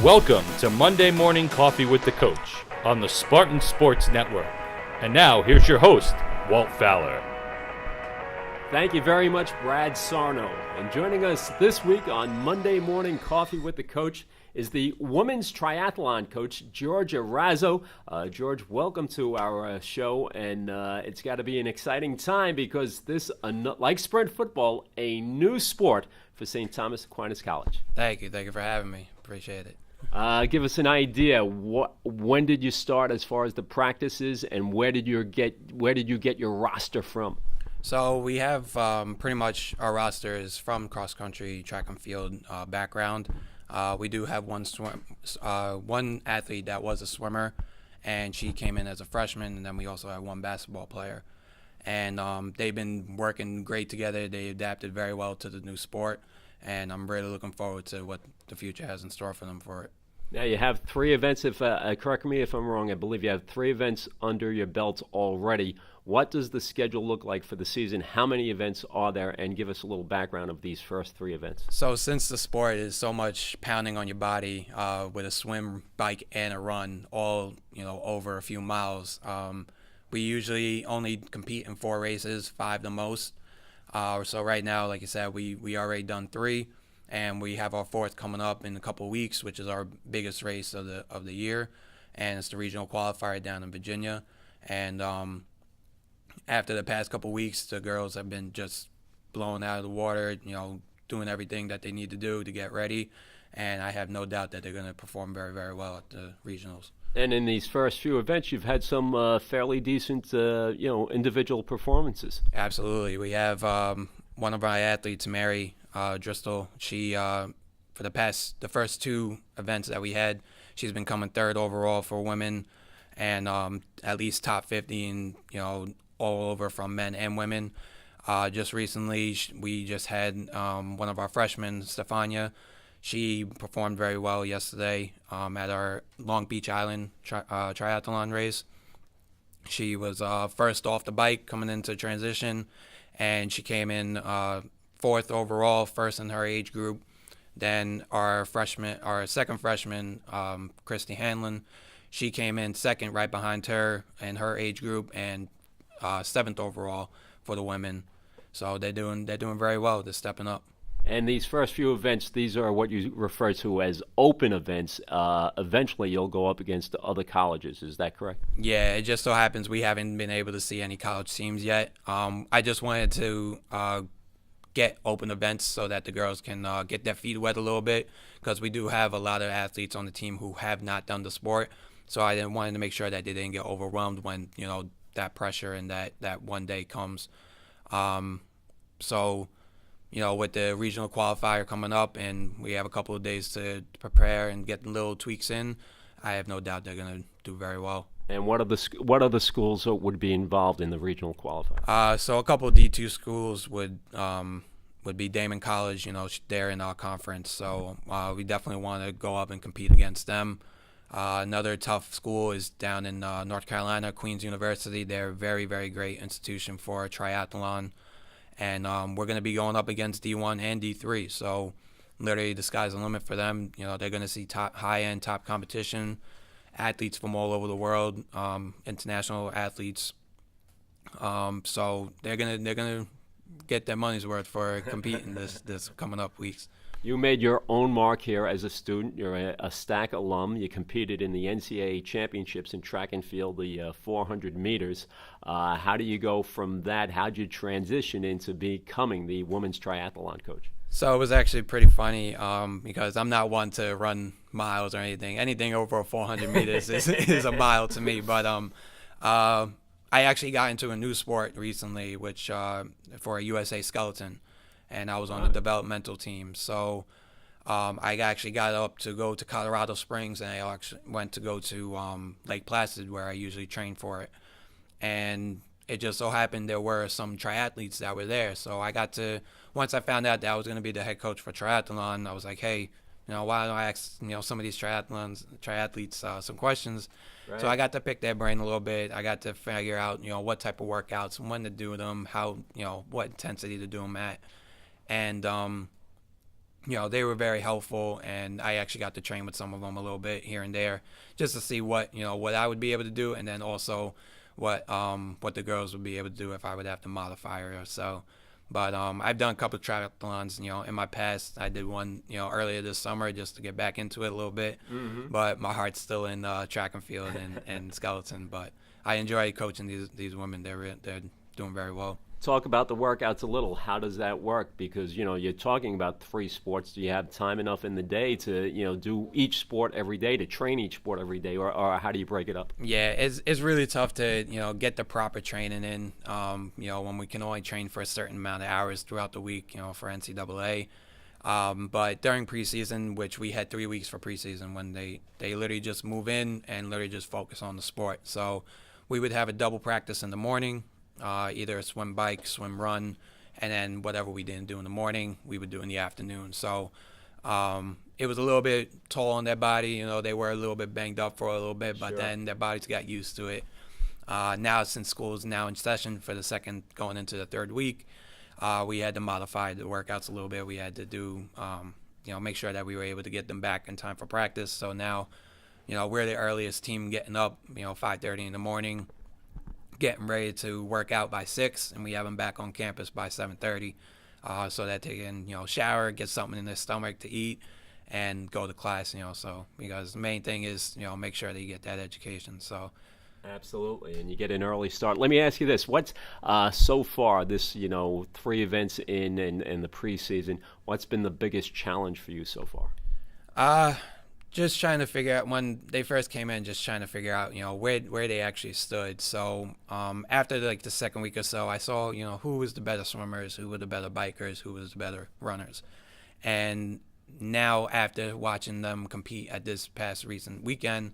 Welcome to Monday Morning Coffee with the Coach on the Spartan Sports Network. And now, here's your host, Walt Fowler. Thank you very much, Brad Sarno. And joining us this week on Monday Morning Coffee with the Coach is the women's triathlon coach, Georgia Razzo. George, welcome to our show, and it's got to be an exciting time because this, like sprint football, a new sport for St. Thomas Aquinas College. Thank you for having me. Appreciate it. Give us an idea. When did you start as far as the practices, and where did you get your roster from? So we have pretty much our roster is from cross country, track and field background. We do have one athlete that was a swimmer, and she came in as a freshman, and then we also have one basketball player. And they've been working great together. They adapted very well to the new sport, and I'm really looking forward to what the future has in store for them for it. Now you have 3 events. If correct me if I'm wrong, I believe you have 3 events under your belt already. What does the schedule look like for the season? How many events are there? And give us a little background of these first 3 events. So since the sport is so much pounding on your body with a swim, bike, and a run, all over a few miles, we usually only compete in 4 races, 5 the most. So right now, like I said, we already done 3. And we have our 4th coming up in a couple of weeks, which is our biggest race of the year, and it's the regional qualifier down in Virginia. And after the past couple of weeks, the girls have been just blown out of the water, doing everything that they need to do to get ready. And I have no doubt that they're going to perform very, very well at the regionals. And in these first few events, you've had some fairly decent, individual performances. Absolutely, we have one of our athletes, Mary Driscoll. She for the first 2 events that we had, she's been coming 3rd overall for women, and at least top 50 in all over from men and women. Just recently, we just had one of our freshmen, Stefania. She performed very well yesterday at our Long Beach Island triathlon race. She was first off the bike coming into transition, and she came in 4th overall, first in her age group. Then our second freshman, Christy Hanlon, she came in 2nd right behind her in her age group, and 7th overall for the women. So they're doing very well. They're stepping up. And these first few events, these are what you refer to as open events. Eventually, you'll go up against other colleges. Is that correct? Yeah, it just so happens we haven't been able to see any college teams yet. I just wanted to get open events so that the girls can get their feet wet a little bit, because we do have a lot of athletes on the team who have not done the sport. So I wanted to make sure that they didn't get overwhelmed when that pressure and that one day comes. So with the regional qualifier coming up, and we have a couple of days to prepare and get little tweaks in, I have no doubt they're going to do very well. And what other schools would be involved in the regional qualifier? So a couple of D2 schools would be Damon College. They're in our conference, so we definitely want to go up and compete against them. Another tough school is down in North Carolina, Queens University. They're a very, very great institution for triathlon. And we're going to be going up against D1 and D3. So literally the sky's the limit for them. They're going to see high-end, top competition, athletes from all over the world, international athletes. So they're gonna get their money's worth for competing this coming up weeks. You made your own mark here as a student. You're a Stack alum. You competed in the NCAA championships in track and field, the 400 meters. How do you go from that? How did you transition into becoming the women's triathlon coach? So it was actually pretty funny because I'm not one to run miles or anything. Anything over 400 meters is a mile to me. But I actually got into a new sport recently, which for a USA Skeleton. And I was on the developmental team. So I actually got up to go to Colorado Springs, and I actually went to go to Lake Placid, where I usually train for it. And it just so happened there were some triathletes that were there. So I got to, once I found out that I was going to be the head coach for triathlon, I was like, hey, why don't I ask, some of these triathletes some questions. Right. So I got to pick their brain a little bit. I got to figure out, what type of workouts, when to do them, how, what intensity to do them at. And they were very helpful, and I actually got to train with some of them a little bit here and there, just to see what I would be able to do, and then also what the girls would be able to do if I would have to modify or so. But I've done a couple of triathlons, in my past. I did one, earlier this summer just to get back into it a little bit. Mm-hmm. But my heart's still in track and field and skeleton. But I enjoy coaching these women. They're doing very well. Talk about the workouts a little. How does that work? Because, you're talking about 3 sports. Do you have time enough in the day to, do each sport every day, to train each sport every day, or how do you break it up? Yeah, it's really tough to, get the proper training in, when we can only train for a certain amount of hours throughout the week, for NCAA. But during preseason, which we had 3 weeks for preseason, when they literally just move in and literally just focus on the sport. So we would have a double practice in the morning, either a swim, bike, swim, run, and then whatever we didn't do in the morning, we would do in the afternoon. So it was a little bit toll on their body. They were a little bit banged up for a little bit, but then their bodies got used to it. Now, since school is now in session for the second, going into the 3rd week, we had to modify the workouts a little bit. We had to do, make sure that we were able to get them back in time for practice. So now, we're the earliest team getting up, 5:30 in the morning, getting ready to work out by 6, and we have them back on campus by 7:30, so that they can shower, get something in their stomach to eat, and go to class. So because the main thing is make sure that you get that education. So absolutely, and you get an early start. Let me ask you this: what's so far this 3 events in the preseason? What's been the biggest challenge for you so far? Just trying to figure out, when they first came in, just trying to figure out, where they actually stood. So after the 2nd week or so, I saw, who was the better swimmers, who were the better bikers, who was the better runners. And now, after watching them compete at this past recent weekend,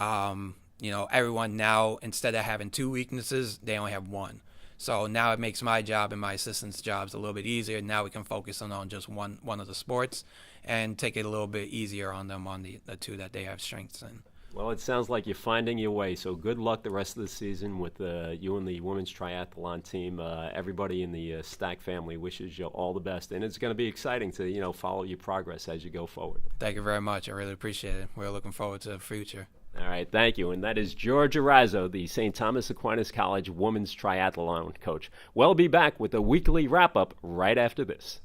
everyone now, instead of having 2 weaknesses, they only have 1. So now it makes my job and my assistant's jobs a little bit easier. Now we can focus on just one of the sports and take it a little bit easier on them on the 2 that they have strengths in. Well, it sounds like you're finding your way, so good luck the rest of the season with you and the women's triathlon team. Everybody in the Stack family wishes you all the best, and it's going to be exciting to follow your progress as you go forward. Thank you very much. I really appreciate it. We're looking forward to the future. All right, thank you. And that is Georgia Razzo, the St. Thomas Aquinas College women's triathlon coach. We'll be back with a weekly wrap-up right after this.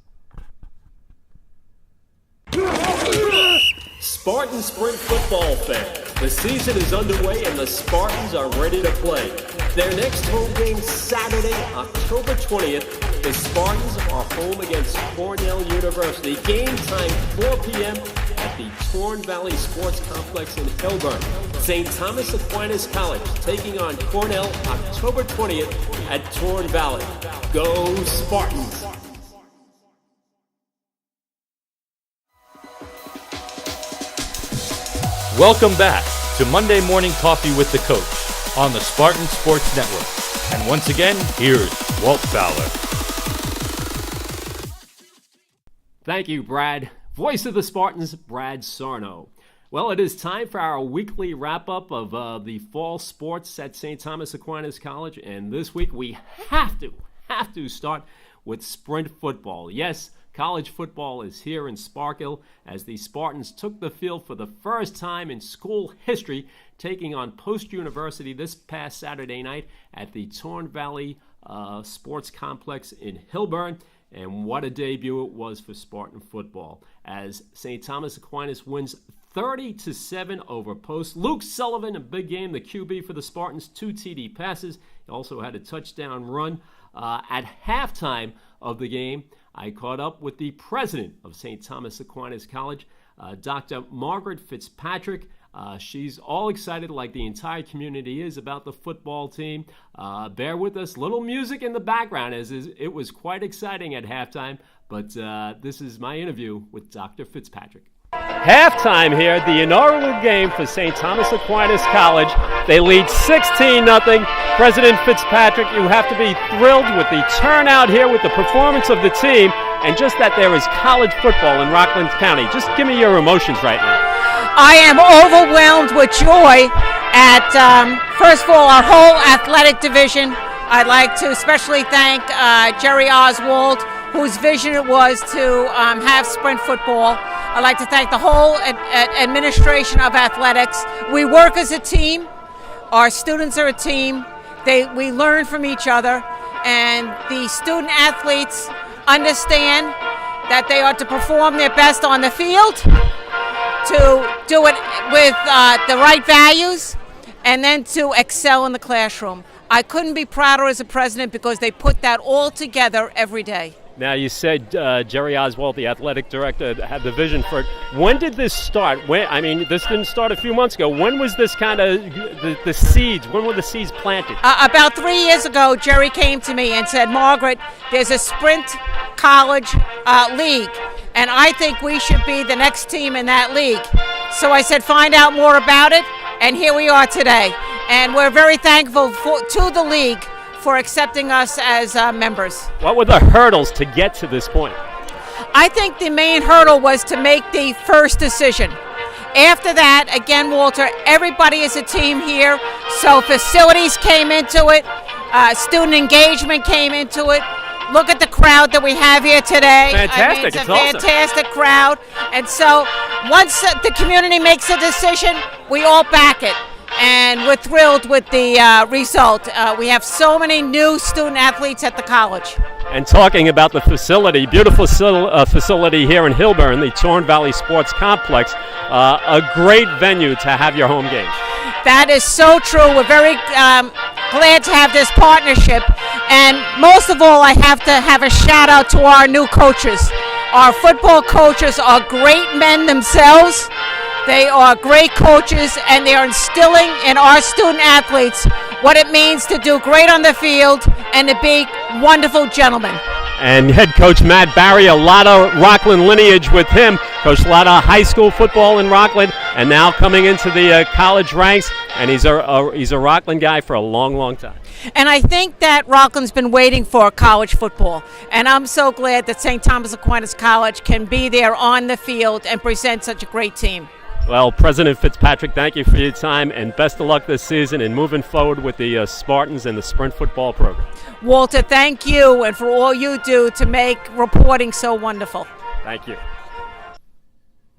Spartan Sprint football fan, the season is underway and the Spartans are ready to play. Their next home game Saturday, October 20th, the Spartans are home against Cornell University. Game time 4 p.m. at the Torn Valley Sports Complex in Hilburn. St. Thomas Aquinas College taking on Cornell October 20th at Torn Valley. Go Spartans! Welcome back to Monday Morning Coffee with the Coach on the Spartan Sports Network. And once again, here's Walt Fowler. Thank you, Brad. Voice of the Spartans, Brad Sarno. Well, it is time for our weekly wrap-up of the fall sports at St. Thomas Aquinas College. And this week we have to start with sprint football. Yes, college football is here in Sparkill as the Spartans took the field for the first time in school history, taking on Post University this past Saturday night at the Torn Valley Sports Complex in Hilburn. And what a debut it was for Spartan football as St. Thomas Aquinas wins 30-7 over Post. Luke Sullivan, a big game, the QB for the Spartans, 2 TD passes. He also had a touchdown run. At halftime of the game, I caught up with the president of St. Thomas Aquinas College, Dr. Margaret Fitzpatrick. She's all excited, like the entire community is, about the football team. Bear with us. Little music in the background as it was quite exciting at halftime. But this is my interview with Dr. Fitzpatrick. Halftime here, the inaugural game for St. Thomas Aquinas College. They lead 16-0. President Fitzpatrick, you have to be thrilled with the turnout here, with the performance of the team, and just that there is college football in Rockland County. Just give me your emotions right now. I am overwhelmed with joy at, first of all, our whole athletic division. I'd like to especially thank Jerry Oswald whose vision it was to have sprint football. I'd like to thank the whole administration of athletics. We work as a team. Our students are a team. We learn from each other, and the student athletes understand that they are to perform their best on the field, to do it with the right values, and then to excel in the classroom. I couldn't be prouder as a president because they put that all together every day. Now, you said Jerry Oswald, the athletic director, had the vision for it. When did this start? This didn't start a few months ago. When was this kind of the seeds? When were the seeds planted? About 3 years ago, Jerry came to me and said, Margaret, there's a sprint college league, and I think we should be the next team in that league. So I said, find out more about it, and here we are today. And we're very thankful to the league for accepting us as members. What were the hurdles to get to this point? I think the main hurdle was to make the first decision. After that, again, Walter, everybody is a team here, so facilities came into it, student engagement came into it. Look at the crowd that we have here today. Fantastic. It's a awesome. fantastic crowd. And so once the community makes a decision, we all back it. And we're thrilled with the result. We have so many new student athletes at the college. And talking about the facility, beautiful facility here in Hilburn, the Torn Valley Sports Complex, a great venue to have your home games. That is so true. We're very glad to have this partnership. And most of all, I have to have a shout out to our new coaches. Our football coaches are great men themselves. They are great coaches, and they are instilling in our student athletes what it means to do great on the field and to be wonderful gentlemen. And head coach Matt Barry, a lot of Rockland lineage with him. Coached a lot of high school football in Rockland, and now coming into the college ranks. And he's a Rockland guy for a long, long time. And I think that Rockland's been waiting for college football. And I'm so glad that St. Thomas Aquinas College can be there on the field and present such a great team. Well, President Fitzpatrick, thank you for your time, and best of luck this season and moving forward with the Spartans and the sprint football program. Walter, thank you, and for all you do to make reporting so wonderful. Thank you.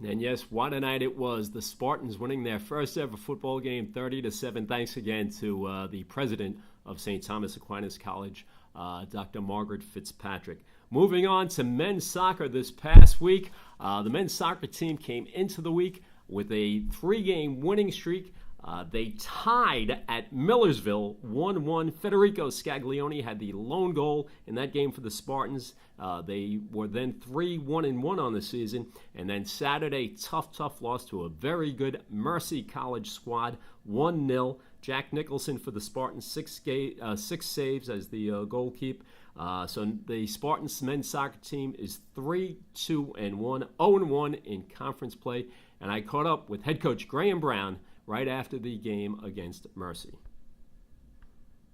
And yes, what a night it was. The Spartans winning their first ever football game 30-7. Thanks again to the president of St. Thomas Aquinas College, Dr. Margaret Fitzpatrick. Moving on to men's soccer this past week. The men's soccer team came into the week with a 3-game winning streak. They tied at Millersville 1-1. Federico Scaglione had the lone goal in that game for the Spartans. They were then 3-1-1 on the season. And then Saturday, tough loss to a very good Mercy College squad, 1-0. Jack Nicholson for the Spartans, 6 saves as the goalkeeper. So the Spartans men's soccer team is 3-2-1, 0-1 in conference play. And I caught up with head coach Graham Brown right after the game against Mercy.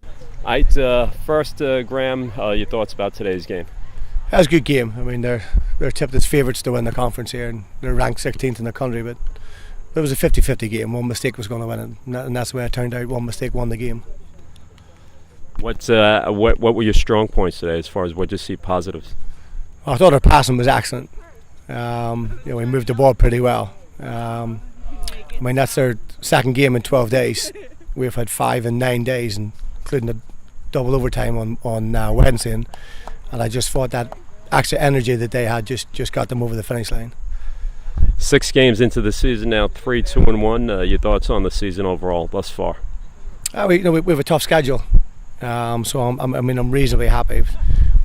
All right, first, Graham, your thoughts about today's game? That was a good game. I mean, they're tipped as favourites to win the conference here, and they're ranked 16th in the country. But it was a 50-50 game. One mistake was going to win it, and that's the way it turned out. One mistake won the game. What were your strong points today, as far as what you see positives? I thought our passing was excellent. We moved the ball pretty well. I mean, that's our second game in 12 days. We've had 5 in 9 days, including the double overtime on Wednesday, and I just thought that extra energy that they had just got them over the finish line. 6 games into the season now, 3-2-1. Your thoughts on the season overall thus far? We have a tough schedule, so I'm reasonably happy.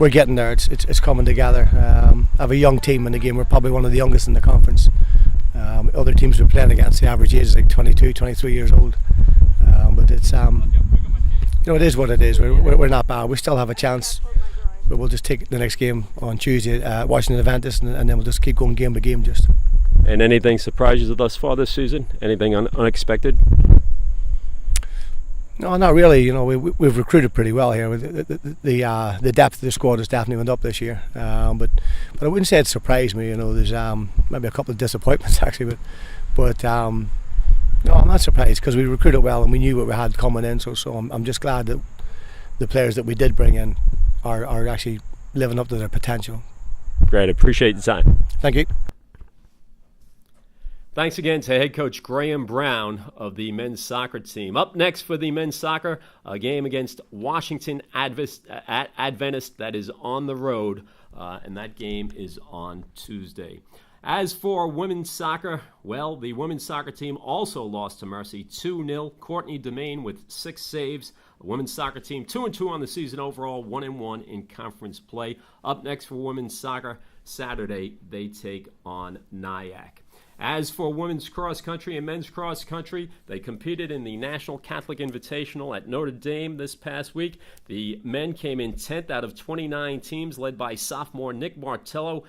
We're getting there. It's coming together. I have a young team in the game. We're probably one of the youngest in the conference. Other teams we're playing against, the average age is like 22, 23 years old. But it's it is what it is. We're not bad. We still have a chance, but we'll just take the next game on Tuesday, Washington Adventist, and then we'll just keep going game by game. Just. And anything surprised you thus far this season? Anything unexpected? No, not really. We've recruited pretty well here. The depth of the squad has definitely went up this year. But I wouldn't say it surprised me. There's maybe a couple of disappointments actually, but no, I'm not surprised because we recruited well and we knew what we had coming in. So I'm just glad that the players that we did bring in are actually living up to their potential. Great. Appreciate the time. Thank you. Thanks again to head coach Graham Brown of the men's soccer team. Up next for the men's soccer, a game against Washington Adventist that is on the road, and that game is on Tuesday. As for women's soccer, well, the women's soccer team also lost to Mercy 2-0. Courtney Demain with 6 saves. The women's soccer team 2-2 on the season overall, 1-1 in conference play. Up next for women's soccer, Saturday they take on Nyack. As for women's cross country and men's cross country, they competed in the National Catholic Invitational at Notre Dame this past week. The men came in 10th out of 29 teams, led by sophomore Nick Martello.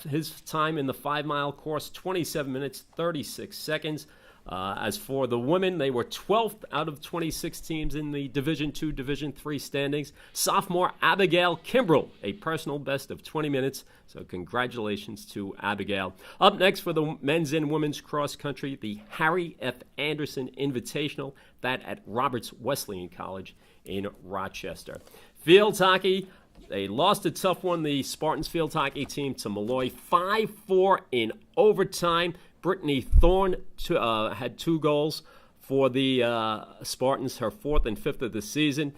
His time in the 5-mile course, 27 minutes, 36 seconds. As for the women, they were 12th out of 26 teams in the Division II, Division III standings. Sophomore Abigail Kimbrell, a personal best of 20 minutes. So congratulations to Abigail. Up next for the men's and women's cross country, the Harry F. Anderson Invitational, that at Roberts Wesleyan College in Rochester. Field hockey, they lost a tough one, the Spartans field hockey team, to Malloy, 5-4 in overtime. Brittany Thorne had 2 goals for the Spartans, her 4th and 5th of the season.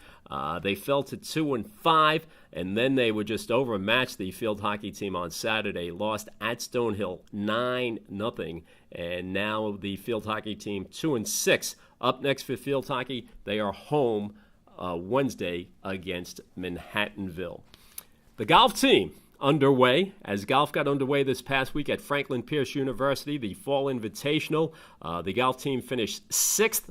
They fell to 2-5, and then they were just overmatched. The field hockey team on Saturday lost at Stonehill 9-0, and now the field hockey team 2-6. Up next for field hockey, they are home Wednesday against Manhattanville. The golf team underway, as golf got underway this past week at Franklin Pierce University, the Fall Invitational. The golf team finished 6th.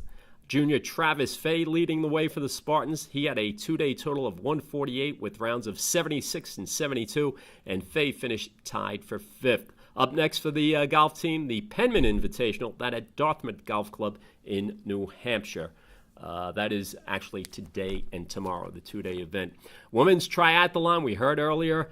Junior Travis Fay leading the way for the Spartans. He had a 2-day total of 148 with rounds of 76 and 72, and Fay finished tied for 5th. Up next for the golf team, the Penman Invitational, that at Dartmouth Golf Club in New Hampshire. That is actually today and tomorrow, the 2-day event. Women's triathlon, we heard earlier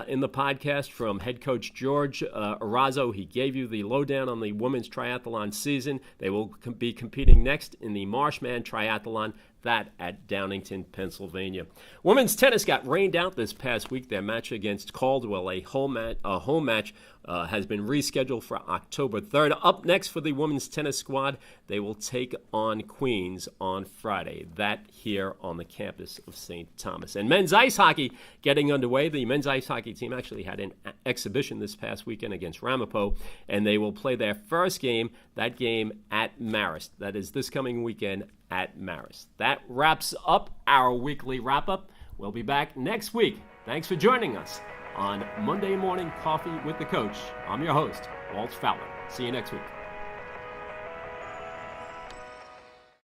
in the podcast from head coach George Arazo. He gave you the lowdown on the women's triathlon season. They will be competing next in the Marshman Triathlon, that at Downingtown, Pennsylvania. Women's tennis got rained out this past week. Their match against Caldwell, a home match, has been rescheduled for October 3rd. Up next for the women's tennis squad, they will take on Queens on Friday. That here on the campus of St. Thomas. And men's ice hockey getting underway. The men's ice hockey team actually had an exhibition this past weekend against Ramapo, and they will play their first game, that game at Marist. That is this coming weekend at Marist. That wraps up our weekly wrap-up. We'll be back next week. Thanks for joining us on Monday Morning Coffee with the Coach. I'm your host, Walt Fowler. See you next week.